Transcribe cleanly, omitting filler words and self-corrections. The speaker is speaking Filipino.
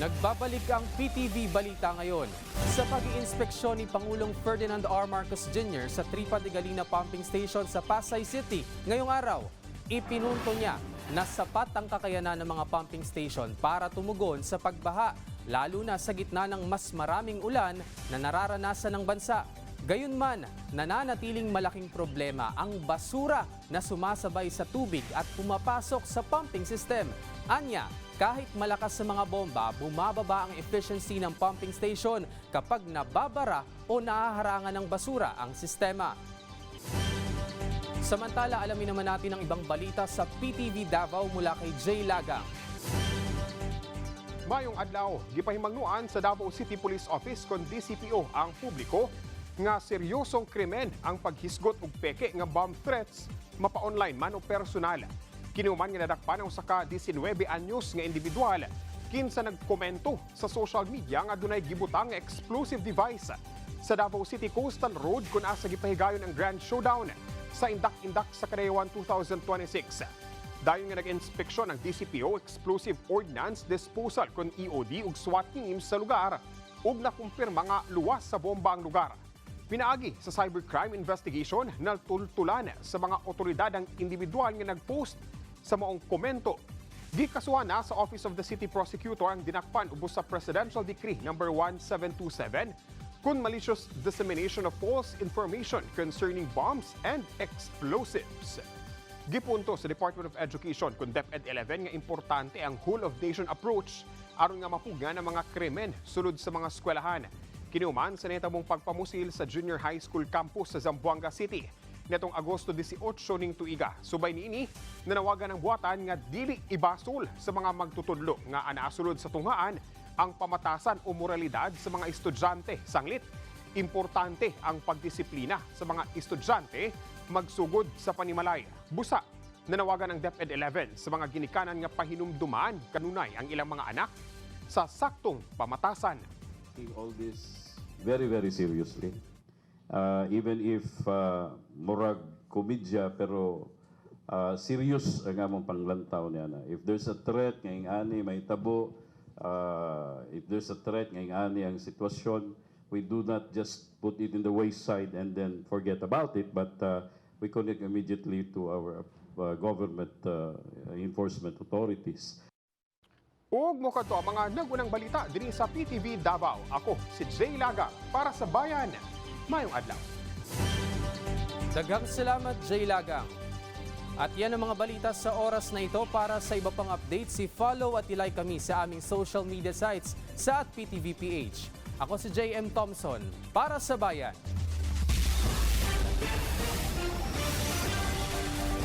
Nagbabalik ang PTV Balita ngayon. Sa pag-iinspeksyon ni Pangulong Ferdinand R. Marcos Jr. sa Tripa de Galina Pumping Station sa Pasay City ngayong araw, ipinunto niya na sapat ang kakayanan ng mga pumping station para tumugon sa pagbaha, lalo na sa gitna ng mas maraming ulan na nararanasan ng bansa. Gayunman, nananatiling malaking problema ang basura na sumasabay sa tubig at pumapasok sa pumping system. Anya, kahit malakas sa mga bomba, bumababa ang efficiency ng pumping station kapag nababara o nahaharangan ng basura ang sistema. Samantala, alamin naman natin ang ibang balita sa PTV Davao mula kay Jay Lagang. Mayong adlaw, gipahimangnuan sa Davao City Police Office kon DCPO ang publiko nga seryosong krimen ang paghisgot og peke nga bomb threats mapa-online man o personal. Kinuman nga nadakpan ang usa ka 19 anyos nga individual kinsa nagkomento sa social media nga dunay gibutang nga explosive device sa Davao City Coastal Road kung asa gipahigayon ang Grand Showdown sa Indak-Indak sa Kadayawan 2026. Dayon nga nag-inspeksyon ang DCPO Explosive Ordnance Disposal kon EOD ug SWAT teams sa lugar ug nakumpirma nga luwas sa bomba ang lugar. Pinaagi sa cybercrime investigation na tultulan sa mga otoridad ang individual nga nagpost sa maong komento. Gikasuhan na sa Office of the City Prosecutor ang dinakpan ubos sa Presidential Decree No. 1727 kung malicious dissemination of false information concerning bombs and explosives. Gipunto sa Department of Education kung DepEd 11 nga importante ang whole-of-nation approach aron nga mapugan ang mga krimen sulod sa mga eskwelahan. Kinuman sa netabong pagpamusil sa Junior High School campus sa Zamboanga City netong Agosto 18 ning tuiga. Subay niini, nanawagan ng buhatan nga dili ibasol sa mga magtutudlo nga anaasulod sa tunghaan ang pamatasan o moralidad sa mga estudyante. Sanglit, importante ang pagdisiplina sa mga estudyante magsugod sa panimalay. Busa, nanawagan ng DepEd 11 sa mga ginikanan nga pahinumduman kanunay ang ilang mga anak sa saktong pamatasan. All this very, very seriously. Even if murag komedya pero serious ang among panglantaw niya na. If there's a threat ngayong ani may tabo, if there's a threat ngayong ani ang sitwasyon, we do not just put it in the wayside and then forget about it, but we connect immediately to our government enforcement authorities. Ug mo kadto ang mga nagunang balita dinhi sa PTV Davao. Ako si Jay Laga para sa Bayan. Mayong adlaw. Daghang salamat, Jay Lagang. At yan ang mga balita sa oras na ito. Para sa iba pang updates, follow at ilike kami sa aming social media sites sa @PTVPH. Ako si JM Thompson para sa Bayan.